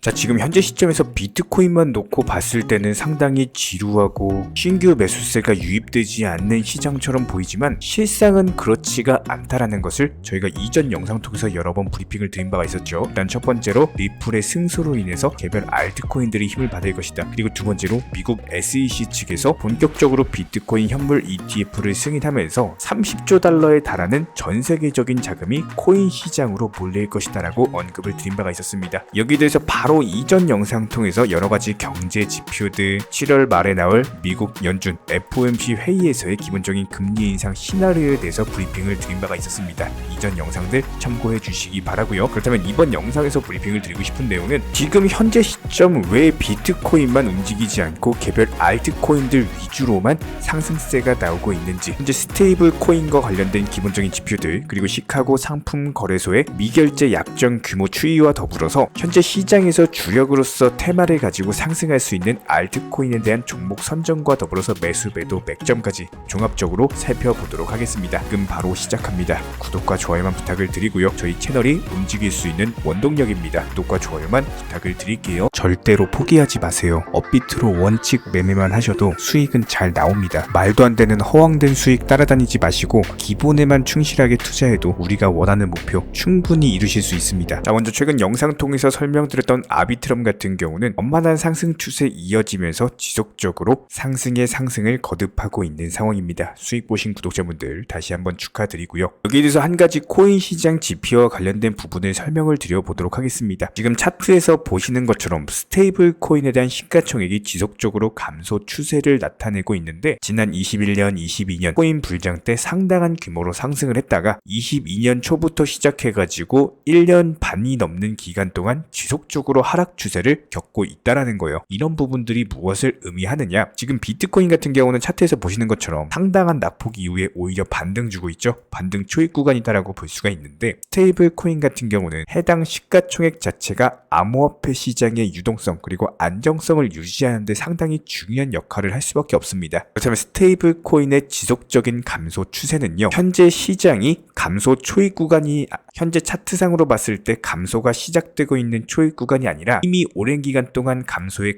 자, 지금 현재 시점에서 비트코인만 놓고 봤을 때는 상당히 지루하고 신규 매수세가 유입되지 않는 시장처럼 보이지만 실상은 그렇지가 않다라는 것을 저희가 이전 영상 통해서 여러 번 브리핑을 드린 바가 있었죠. 일단 첫 번째로 리플의 승소로 인해서 개별 알트코인들이 힘을 받을 것이다. 그리고 두 번째로 미국 SEC 측에서 본격적으로 비트코인 현물 ETF를 승인하면서 30조 달러에 달하는 전 세계적인 자금이 코인 시장으로 몰릴 것이다 라고 언급을 드린 바가 있었습니다. 여기에 대해서 바로 이전 영상 통해서 여러가지 경제 지표들, 7월 말에 나올 미국 연준 FOMC 회의에서의 기본적인 금리 인상 시나리오에 대해서 브리핑을 드린 바가 있었습니다. 이전 영상들 참고해 주시기 바라고요. 그렇다면 이번 영상에서 브리핑을 드리고 싶은 내용은 지금 현재 시점 왜 비트코인만 움직이지 않고 개별 알트코인들 위주로만 상승세가 나오고 있는지, 현재 스테이블 코인과 관련된 기본적인 지표들, 그리고 시카고 상품 거래소의 미결제 약정 규모 추이와 더불어서 현재 시장에서 주력으로서 테마를 가지고 상승할 수 있는 알트코인에 대한 종목 선정과 더불어서 매수 매도 맥점까지 종합적으로 살펴보도록 하겠습니다. 지금 바로 시작합니다. 구독과 좋아요만 부탁을 드리고요. 저희 채널이 움직일 수 있는 원동력입니다. 구독과 좋아요만 부탁을 드릴게요. 절대로 포기하지 마세요. 업비트로 원칙 매매만 하셔도 수익은 잘 나옵니다. 말도 안 되는 허황된 수익 따라다니지 마시고 기본에만 충실하게 투자해도 우리가 원하는 목표 충분히 이루실 수 있습니다. 자, 먼저 최근 영상 통해서 설명드렸던 아비트럼 같은 경우는 원만한 상승 추세 이어지면서 지속적으로 상승의 상승을 거듭하고 있는 상황입니다. 수익 보신 구독자분들 다시 한번 축하드리고요. 여기에 대해서 한 가지 코인 시장 지표와 관련된 부분을 설명을 드려보도록 하겠습니다. 지금 차트에서 보시는 것처럼 스테이블 코인에 대한 시가총액이 지속적으로 감소 추세를 나타내고 있는데, 지난 21년, 22년 코인 불장 때 상당한 규모로 상승을 했다가 22년 초부터 시작해가지고 1년 반이 넘는 기간 동안 지속적으로 하락 추세를 겪고 있다라는 거예요. 이런 부분들이 무엇을 의미하느냐? 지금 비트코인 같은 경우는 차트에서 보시는 것처럼 상당한 낙폭 이후에 오히려 반등 주고 있죠. 반등 초입 구간이다라고 볼 수가 있는데, 스테이블 코인 같은 경우는 해당 시가총액 자체가 암호화폐 시장의 유동성 그리고 안정성을 유지하는 데 상당히 중요한 역할을 할 수밖에 없습니다. 그렇다면 스테이블 코인의 지속적인 감소 추세는요, 현재 시장이 감소 초입 구간이, 현재 차트상으로 봤을 때 감소가 시작되고 있는 초입 구간이 아니라 이미 오랜 기간 동안 감소를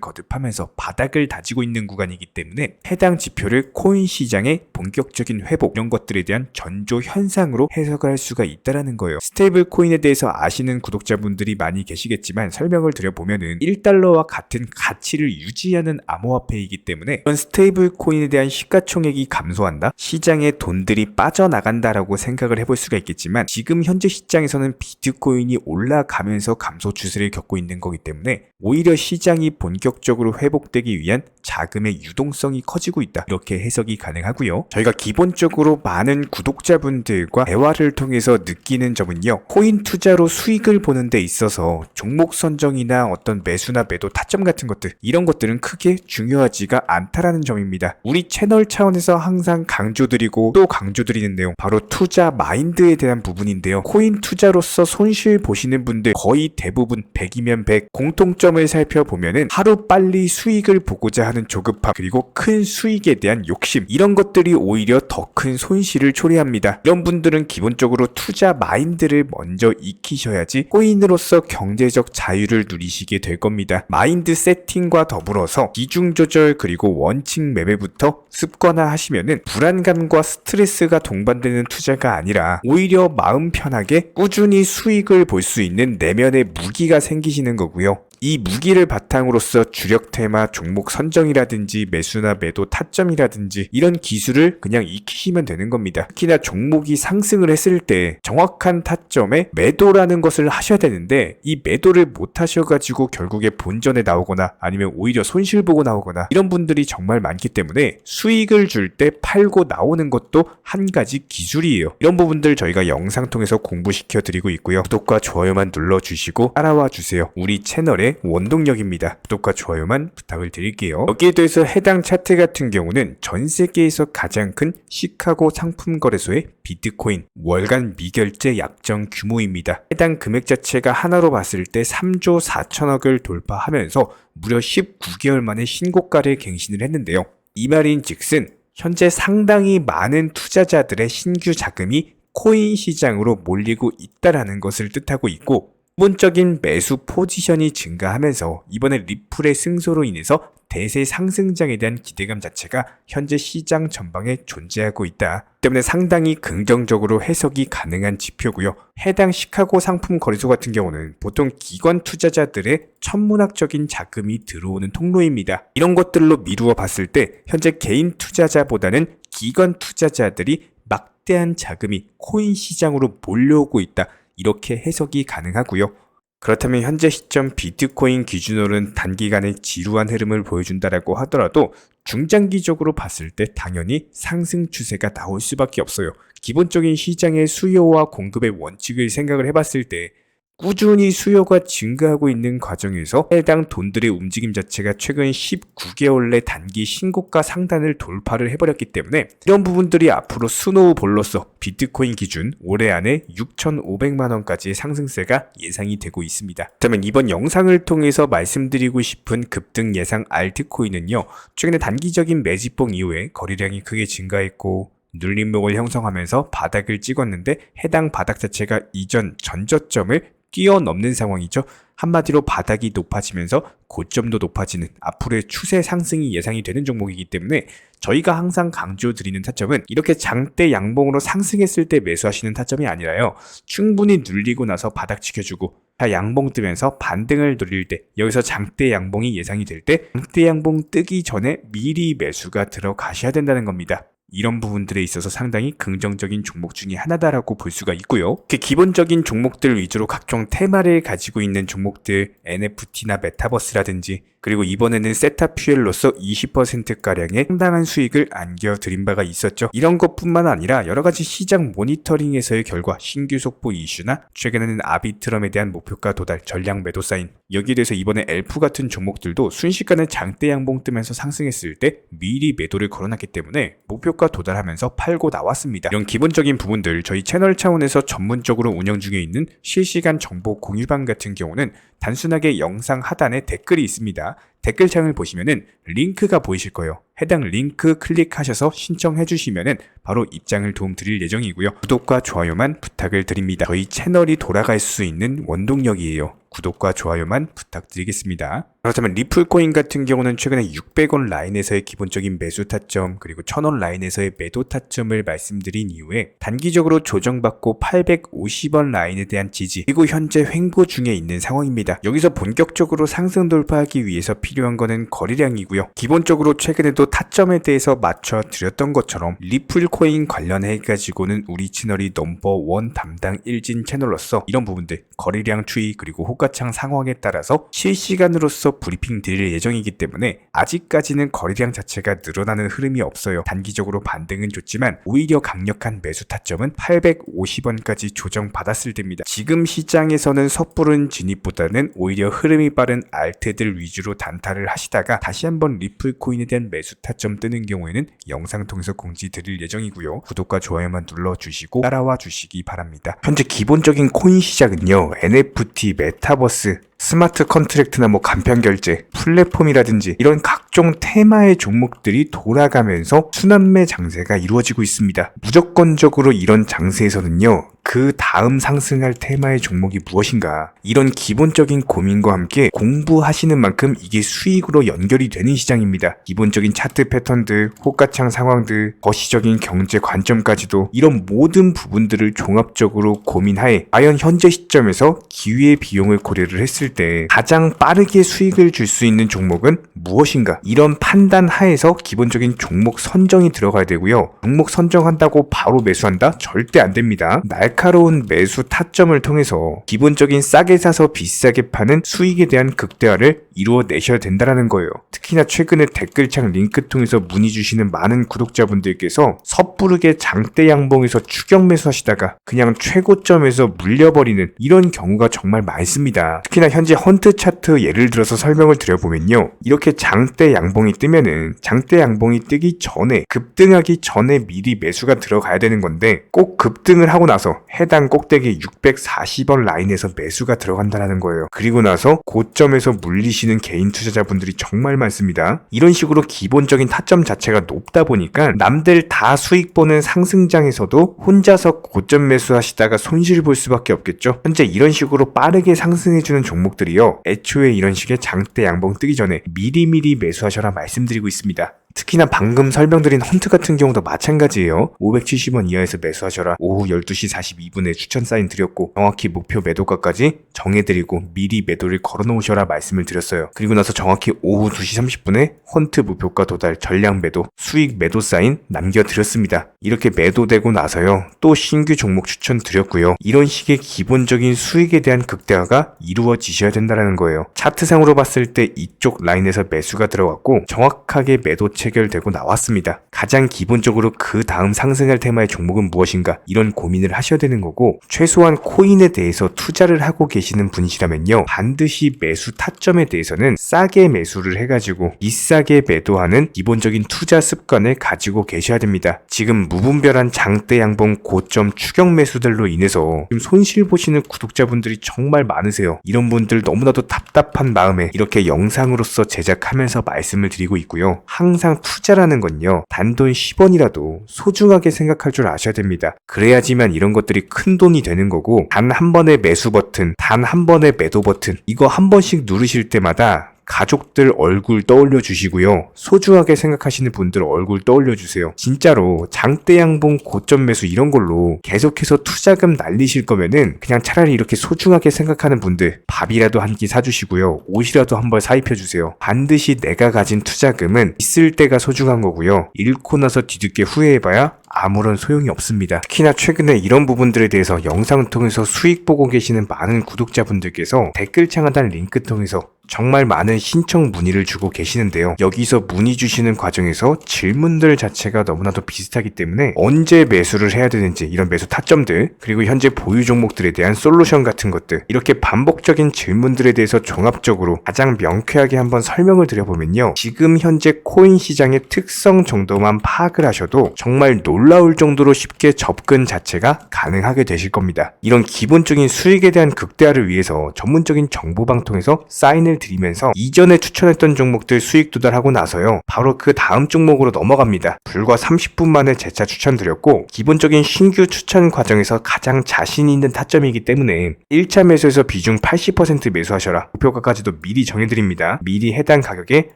거듭하면서 바닥을 다지고 있는 구간이기 때문에 해당 지표를 코인 시장의 본격적인 회복, 이런 것들에 대한 전조 현상으로 해석할 수가 있다라는 거예요. 스테이블 코인에 대해서 아시는 구독자분들이 많이 계시겠지만 설명을 드려보면은 1달러와 같은 가치를 유지하는 암호화폐이기 때문에 이런 스테이블 코인에 대한 시가총액이 감소한다? 시장에 돈들이 빠져나간다라고 생각을 해볼 수가 있겠지만, 지금 현재 시장에서는 비트코인이 올라가면서 감소 추세를 겪고 있는 거기 때문에 오히려 시장이 본격적으로 회복되기 위한 자금의 유동성이 커지고 있다, 이렇게 해석이 가능하고요. 저희가 기본적으로 많은 구독자분들과 대화를 통해서 느끼는 점은요, 코인 투자로 수익을 보는 데 있어서 종목 선정이나 어떤 매수나 매도 타점 같은 것들, 이런 것들은 크게 중요하지가 않다라는 점입니다. 우리 채널 차원에서 항상 강조드리고 또 강조드리는 내용, 바로 투자 마인드에 대한 부분인데요. 코인 투자로서 손실 보시는 분들 거의 대부분 100이면 100, 공통점을 살펴보면은 하루 빨리 수익을 보고자 하는 조급함, 그리고 큰 수익에 대한 욕심, 이런 것들이 오히려 더 큰 손실을 초래합니다. 이런 분들은 기본적으로 투자 마인드를 먼저 익히셔야지 코인으로서 경제적 자유를 누리시게 될 겁니다. 마인드 세팅과 더불어서 비중 조절 그리고 원칙 매매부터 습관화하시면은 불안감과 스트레스가 동반되는 투자가 아니라 오히려 마음 편하게 꾸준히 수익을 볼 수 있는 내면의 무기가 생기시는 거고요. 이 무기를 바탕으로서 주력 테마, 종목 선정이라든지 매수나 매도 타점이라든지 이런 기술을 그냥 익히시면 되는 겁니다. 특히나 종목이 상승을 했을 때 정확한 타점에 매도라는 것을 하셔야 되는데, 이 매도를 못 하셔가지고 결국에 본전에 나오거나 아니면 오히려 손실 보고 나오거나 이런 분들이 정말 많기 때문에 수익을 줄 때 팔고 나오는 것도 한 가지 기술이에요. 이런 부분들 저희가 영상 통해서 공부시켜 드리고 있고요. 구독과 좋아요만 눌러주시고 따라와 주세요. 우리 채널의 원동력입니다. 구독과 좋아요만 부탁을 드릴게요. 여기에 대해서 해당 차트 같은 경우는 전 세계에서 가장 큰 시카고 상품 거래소의 비트코인 월간 미결제 약정 규모입니다. 해당 금액 자체가 하나로 봤을 때 3조 4천억을 돌파하면서 무려 19개월 만에 신고가를 갱신을 했는데요. 이 말인 즉슨 현재 상당히 많은 투자자들의 신규 자금이 코인 시장으로 몰리고 있다라는 것을 뜻하고 있고, 기본적인 매수 포지션이 증가하면서 이번에 리플의 승소로 인해서 대세 상승장에 대한 기대감 자체가 현재 시장 전방에 존재하고 있다. 때문에 상당히 긍정적으로 해석이 가능한 지표고요. 해당 시카고 상품 거래소 같은 경우는 보통 기관 투자자들의 천문학적인 자금이 들어오는 통로입니다. 이런 것들로 미루어 봤을 때 현재 개인 투자자보다는 기관 투자자들이 막대한 자금이 코인 시장으로 몰려오고 있다. 이렇게 해석이 가능하고요. 그렇다면 현재 시점 비트코인 기준으로는 단기간에 지루한 흐름을 보여준다라고 하더라도 중장기적으로 봤을 때 당연히 상승 추세가 나올 수밖에 없어요. 기본적인 시장의 수요와 공급의 원칙을 생각을 해봤을 때 꾸준히 수요가 증가하고 있는 과정에서 해당 돈들의 움직임 자체가 최근 19개월 내 단기 신고가 상단을 돌파를 해버렸기 때문에 이런 부분들이 앞으로 스노우볼로서 비트코인 기준 올해 안에 6,500만원까지의 상승세가 예상이 되고 있습니다. 그렇다면 이번 영상을 통해서 말씀드리고 싶은 급등 예상 알트코인은요, 최근에 단기적인 매집봉 이후에 거래량이 크게 증가했고 눌림목을 형성하면서 바닥을 찍었는데 해당 바닥 자체가 이전 전저점을 뛰어넘는 상황이죠. 한마디로 바닥이 높아지면서 고점도 높아지는 앞으로의 추세 상승이 예상이 되는 종목이기 때문에 저희가 항상 강조드리는 타점은 이렇게 장대 양봉으로 상승했을 때 매수하시는 타점이 아니라요. 충분히 눌리고 나서 바닥 지켜주고 양봉 뜨면서 반등을 노릴 때 여기서 장대 양봉이 예상이 될 때 장대 양봉 뜨기 전에 미리 매수가 들어가셔야 된다는 겁니다. 이런 부분들에 있어서 상당히 긍정적인 종목 중에 하나다라고 볼 수가 있고요. 기본적인 종목들 위주로 각종 테마를 가지고 있는 종목들, NFT나 메타버스라든지 그리고 이번에는 세타퓨엘로서 20%가량의 상당한 수익을 안겨드린 바가 있었죠. 이런 것뿐만 아니라 여러가지 시장 모니터링에서의 결과 신규 속보 이슈나 최근에는 아비트럼에 대한 목표가 도달, 전량 매도 사인, 여기에 대해서 이번에 엘프 같은 종목들도 순식간에 장대 양봉 뜨면서 상승했을 때 미리 매도를 걸어놨기 때문에 목표가 도달하면서 팔고 나왔습니다. 이런 기본적인 부분들 저희 채널 차원에서 전문적으로 운영 중에 있는 실시간 정보 공유방 같은 경우는 단순하게 영상 하단에 댓글이 있습니다. 댓글창을 보시면은 링크가 보이실 거예요. 해당 링크 클릭하셔서 신청해 주시면은 바로 입장을 도움 드릴 예정이고요. 구독과 좋아요만 부탁을 드립니다. 저희 채널이 돌아갈 수 있는 원동력이에요. 구독과 좋아요만 부탁드리겠습니다. 그렇다면 리플코인 같은 경우는 최근에 600원 라인에서의 기본적인 매수 타점 그리고 1000원 라인에서의 매도 타점을 말씀드린 이후에 단기적으로 조정받고 850원 라인에 대한 지지 그리고 현재 횡보 중에 있는 상황입니다. 여기서 본격적으로 상승 돌파하기 위해서 필요한 거는 거래량이고요. 기본적으로 최근에도 타점에 대해서 맞춰드렸던 것처럼 리플코인 관련해 가지고는 우리 채널이 넘버원 담당 일진 채널로서 이런 부분들 거래량 추이 그리고 호가창 상황에 따라서 실시간으로서 브리핑 드릴 예정이기 때문에 아직까지는 거래량 자체가 늘어나는 흐름이 없어요. 단기적으로 반등은 좋지만 오히려 강력한 매수 타점은 850원까지 조정받았을 때입니다. 지금 시장에서는 섣부른 진입보다는 오히려 흐름이 빠른 알트들 위주로 단타를 하시다가 다시 한번 리플코인에 대한 매수 타점 뜨는 경우에는 영상 통해서 공지 드릴 예정이고요. 구독과 좋아요만 눌러주시고 따라와 주시기 바랍니다. 현재 기본적인 코인 시장은요, NFT, 메타버스, 스마트 컨트랙트나 간편결제, 플랫폼이라든지 이런 각종 테마의 종목들이 돌아가면서 순환매 장세가 이루어지고 있습니다. 무조건적으로 이런 장세에서는요, 그 다음 상승할 테마의 종목이 무엇인가 이런 기본적인 고민과 함께 공부하시는 만큼 이게 수익으로 연결이 되는 시장입니다. 기본적인 차트 패턴들, 호가창 상황들, 거시적인 경제 관점까지도 이런 모든 부분들을 종합적으로 고민하에 과연 현재 시점에서 기회의 비용을 고려를 했을 때 가장 빠르게 수익을 줄 수 있는 종목은 무엇인가 이런 판단 하에서 기본적인 종목 선정이 들어가야 되고요. 종목 선정한다고 바로 매수한다? 절대 안 됩니다. 날카로운 매수 타점을 통해서 기본적인 싸게 사서 비싸게 파는 수익에 대한 극대화를 이루어내셔야 된다는 거예요. 특히나 최근에 댓글창 링크 통해서 문의 주시는 많은 구독자분들께서 섣부르게 장대 양봉에서 추격 매수하시다가 그냥 최고점에서 물려버리는 이런 경우가 정말 많습니다. 특히나 현재 헌트 차트 예를 들어서 설명을 드려보면요, 이렇게 장대 양봉이 뜨면은 장대 양봉이 뜨기 전에 급등하기 전에 미리 매수가 들어가야 되는 건데 꼭 급등을 하고 나서 해당 꼭대기 640원 라인에서 매수가 들어간다는 거예요. 그리고 나서 고점에서 물리시는 개인 투자자분들이 정말 많습니다. 이런 식으로 기본적인 타점 자체가 높다 보니까 남들 다 수익 보는 상승장에서도 혼자서 고점 매수하시다가 손실 볼 수밖에 없겠죠. 현재 이런 식으로 빠르게 상승해주는 종목들이요, 애초에 이런 식의 장대 양봉 뜨기 전에 미리미리 매수하셔라 말씀드리고 있습니다. 특히나 방금 설명드린 헌트 같은 경우도 마찬가지예요. 570원 이하에서 매수하셔라. 오후 12시 42분에 추천 사인 드렸고 정확히 목표 매도가까지 정해드리고 미리 매도를 걸어놓으셔라 말씀을 드렸어요. 그리고 나서 정확히 오후 2시 30분에 헌트 목표가 도달 전량 매도 수익 매도 사인 남겨드렸습니다. 이렇게 매도되고 나서요, 또 신규 종목 추천 드렸고요. 이런 식의 기본적인 수익에 대한 극대화가 이루어지셔야 된다는 거예요. 차트상으로 봤을 때 이쪽 라인에서 매수가 들어갔고 정확하게 매도 체결되고 나왔습니다. 가장 기본적으로 그 다음 상승할 테마의 종목은 무엇인가, 이런 고민을 하셔야 되는 거고, 최소한 코인에 대해서 투자를 하고 계시는 분이시라면요, 반드시 매수 타점에 대해서는 싸게 매수를 해가지고 비싸게 매도하는 기본적인 투자 습관을 가지고 계셔야 됩니다. 지금 무분별한 장대 양봉 고점 추격 매수들로 인해서 지금 손실 보시는 구독자분들이 정말 많으세요. 이런 분들 너무나도 답답한 마음에 이렇게 영상으로서 제작하면서 말씀을 드리고 있고요. 항상 투자라는 건요, 단돈 10원이라도 소중하게 생각할 줄 아셔야 됩니다. 그래야지만 이런 것들이 큰 돈이 되는 거고, 단 한 번의 매수 버튼, 단 한 번의 매도 버튼, 이거 한 번씩 누르실 때마다 가족들 얼굴 떠올려 주시고요, 소중하게 생각하시는 분들 얼굴 떠올려 주세요. 진짜로 장대 양봉 고점 매수 이런 걸로 계속해서 투자금 날리실 거면은 그냥 차라리 이렇게 소중하게 생각하는 분들 밥이라도 한 끼 사주시고요, 옷이라도 한 벌 사입혀 주세요. 반드시 내가 가진 투자금은 있을 때가 소중한 거고요, 잃고 나서 뒤늦게 후회해봐야 아무런 소용이 없습니다. 특히나 최근에 이런 부분들에 대해서 영상을 통해서 수익 보고 계시는 많은 구독자분들께서 댓글창 하단 링크 통해서 정말 많은 신청 문의를 주고 계시는데요. 여기서 문의 주시는 과정에서 질문들 자체가 너무나도 비슷하기 때문에 언제 매수를 해야 되는지, 이런 매수 타점들, 그리고 현재 보유 종목들에 대한 솔루션 같은 것들, 이렇게 반복적인 질문들에 대해서 종합적으로 가장 명쾌하게 한번 설명을 드려보면요, 지금 현재 코인 시장의 특성 정도만 파악을 하셔도 정말 놀라울 정도로 쉽게 접근 자체가 가능하게 되실 겁니다. 이런 기본적인 수익에 대한 극대화를 위해서 전문적인 정보방통에서 사인을 드리면서 이전에 추천했던 종목들 수익 도달하고 나서요, 바로 그 다음 종목으로 넘어갑니다. 불과 30분 만에 재차 추천드렸고, 기본적인 신규 추천 과정에서 가장 자신 있는 타점이기 때문에 1차 매수에서 비중 80% 매수하셔라, 목표가까지도 미리 정해드립니다. 미리 해당 가격에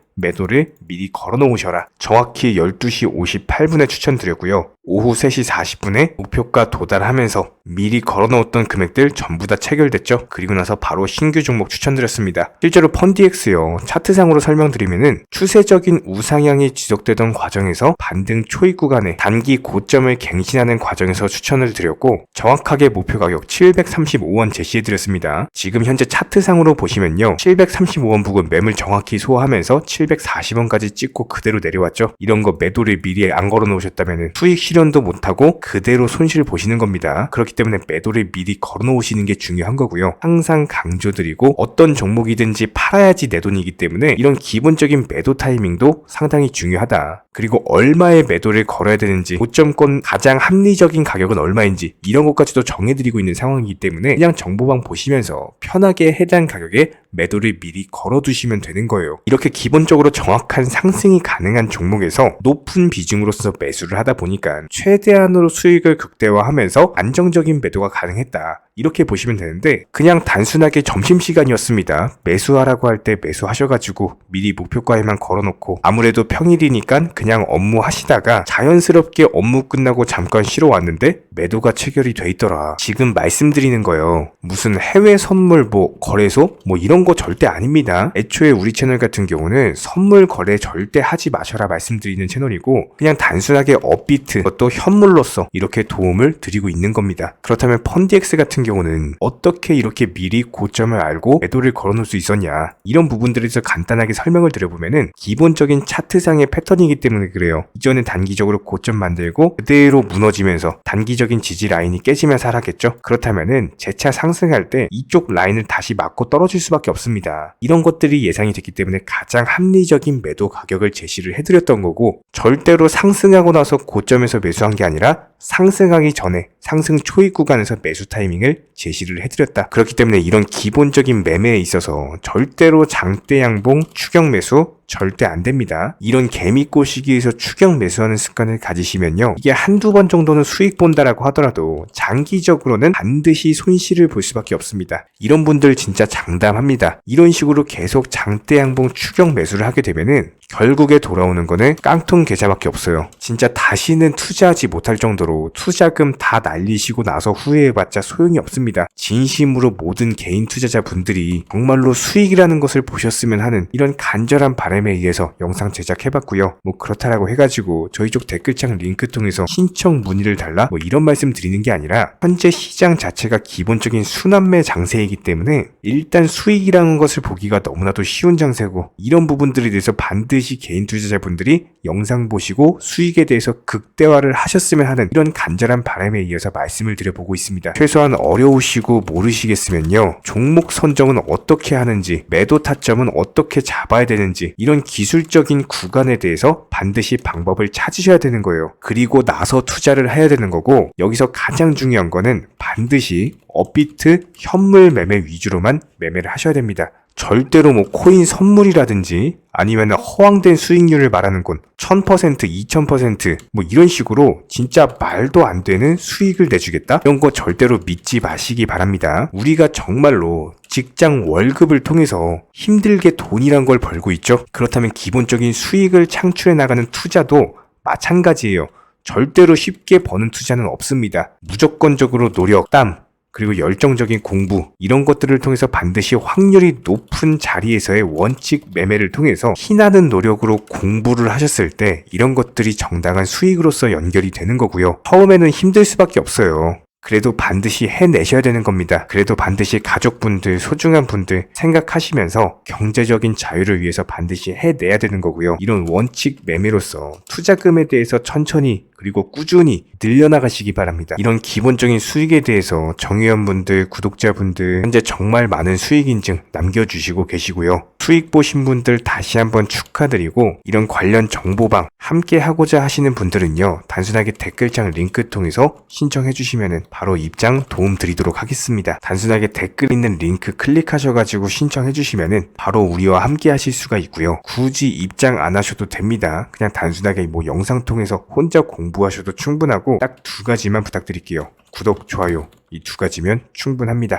매도를 미리 걸어놓으셔라. 정확히 12시 58분에 추천드렸고요. 오후 3시 40분에 목표가 도달하면서 미리 걸어놓았던 금액들 전부 다 체결됐죠. 그리고 나서 바로 신규 종목 추천드렸습니다. 실제로 펀디엑스요, 차트상으로 설명드리면은 추세적인 우상향이 지속되던 과정에서 반등 초입 구간에 단기 고점을 갱신하는 과정에서 추천을 드렸고, 정확하게 목표 가격 735원 제시해드렸습니다. 지금 현재 차트상으로 보시면요, 735원 부근 매물 정확히 소화하면서 740원까지 찍고 그대로 내려왔죠. 이런 거 매도를 미리 안 걸어 놓으셨다면 수익 실현도 못하고 그대로 손실 보시는 겁니다. 그렇기 때문에 매도를 미리 걸어 놓으시는 게 중요한 거고요. 항상 강조드리고, 어떤 종목이든지 팔아야지 내 돈이기 때문에 이런 기본적인 매도 타이밍도 상당히 중요하다. 그리고 얼마의 매도를 걸어야 되는지, 고점권 가장 합리적인 가격은 얼마인지, 이런 것까지도 정해드리고 있는 상황이기 때문에 그냥 정보방 보시면서 편하게 해당 가격에 매도를 미리 걸어두시면 되는 거예요. 이렇게 기본적으로 정확한 상승이 가능한 종목에서 높은 비중으로서 매수를 하다 보니까 최대한으로 수익을 극대화하면서 안정적인 매도가 가능했다, 이렇게 보시면 되는데, 그냥 단순하게 점심시간이었습니다, 매수하라고 할 때 매수하셔가지고 미리 목표가에만 걸어놓고, 아무래도 평일이니까 그냥 업무 하시다가 자연스럽게 업무 끝나고 잠깐 쉬러 왔는데 매도가 체결이 돼 있더라. 지금 말씀드리는 거예요, 무슨 해외 선물 거래소 이런 거 절대 아닙니다. 애초에 우리 채널 같은 경우는 선물 거래 절대 하지 마셔라 말씀드리는 채널이고, 그냥 단순하게 업비트, 그것도 현물로서 이렇게 도움을 드리고 있는 겁니다. 그렇다면 펀디엑스 같은 경우는 어떻게 이렇게 미리 고점을 알고 매도를 걸어놓을 수 있었냐, 이런 부분들에 대해서 간단하게 설명을 드려보면은 기본적인 차트상의 패턴이기 때문에 그래요. 이전에 단기적으로 고점 만들고 그대로 무너지면서 단기적인 지지 라인이 깨지면서 하락했죠. 그렇다면은 재차 상승할 때 이쪽 라인을 다시 맞고 떨어질 수밖에 없습니다. 이런 것들이 예상이 됐기 때문에 가장 합리적인 매도 가격을 제시를 해드렸던 거고, 절대로 상승하고 나서 고점에서 매수한 게 아니라 상승하기 전에 상승 초입 구간에서 매수 타이밍을 제시를 해드렸다. 그렇기 때문에 이런 기본적인 매매에 있어서 절대로 장대 양봉 추격 매수 절대 안 됩니다. 이런 개미꽃 시기에서 추격 매수하는 습관을 가지시면요, 이게 한두 번 정도는 수익 본다라고 하더라도 장기적으로는 반드시 손실을 볼 수밖에 없습니다. 이런 분들 진짜 장담합니다. 이런 식으로 계속 장대 양봉 추격 매수를 하게 되면은 결국에 돌아오는 거는 깡통 계좌밖에 없어요. 진짜 다시는 투자하지 못할 정도로 투자금 다 날리시고 나서 후회해봤자 소용이 없습니다. 진심으로 모든 개인 투자자분들이 정말로 수익이라는 것을 보셨으면 하는 이런 간절한 바람에 의해서 영상 제작해봤고요. 뭐 그렇다라고 해가지고 저희 쪽 댓글창 링크 통해서 신청 문의를 달라 뭐 이런 말씀 드리는 게 아니라, 현재 시장 자체가 기본적인 순환매 장세이기 때문에 일단 수익이라는 것을 보기가 너무나도 쉬운 장세고, 이런 부분들에 대해서 반드시 개인 투자자분들이 영상 보시고 수익에 대해서 극대화를 하셨으면 하는 이런 간절한 바람에 이어서 말씀을 드려보고 있습니다. 최소한 어려우시고 모르시겠으면요, 종목 선정은 어떻게 하는지, 매도 타점은 어떻게 잡아야 되는지, 이런 기술적인 구간에 대해서 반드시 방법을 찾으셔야 되는 거예요. 그리고 나서 투자를 해야 되는 거고, 여기서 가장 중요한 거는 반드시 업비트 현물 매매 위주로만 매매를 하셔야 됩니다. 절대로 뭐 코인 선물이라든지 아니면 허황된 수익률을 말하는 건 1000%, 2000% 뭐 이런 식으로 진짜 말도 안 되는 수익을 내주겠다? 이런 거 절대로 믿지 마시기 바랍니다. 우리가 정말로 직장 월급을 통해서 힘들게 돈이란 걸 벌고 있죠. 그렇다면 기본적인 수익을 창출해 나가는 투자도 마찬가지예요. 절대로 쉽게 버는 투자는 없습니다. 무조건적으로 노력, 땀, 그리고 열정적인 공부, 이런 것들을 통해서 반드시 확률이 높은 자리에서의 원칙 매매를 통해서 피나는 노력으로 공부를 하셨을 때 이런 것들이 정당한 수익으로서 연결이 되는 거고요. 처음에는 힘들 수밖에 없어요. 그래도 반드시 해내셔야 되는 겁니다. 그래도 반드시 가족분들, 소중한 분들 생각하시면서 경제적인 자유를 위해서 반드시 해내야 되는 거고요. 이런 원칙 매매로서 투자금에 대해서 천천히 그리고 꾸준히 늘려나가시기 바랍니다. 이런 기본적인 수익에 대해서 정의원분들, 구독자분들 현재 정말 많은 수익 인증 남겨주시고 계시고요. 수익 보신 분들 다시 한번 축하드리고, 이런 관련 정보방 함께 하고자 하시는 분들은요, 단순하게 댓글창 링크 통해서 신청해 주시면은 바로 입장 도움 드리도록 하겠습니다. 단순하게 댓글 있는 링크 클릭하셔가지고 신청해 주시면은 바로 우리와 함께 하실 수가 있고요. 굳이 입장 안 하셔도 됩니다. 그냥 단순하게 뭐 영상 통해서 혼자 공부하셔도 충분하고 딱 두 가지만 부탁드릴게요. 구독, 좋아요, 이 두 가지면 충분합니다.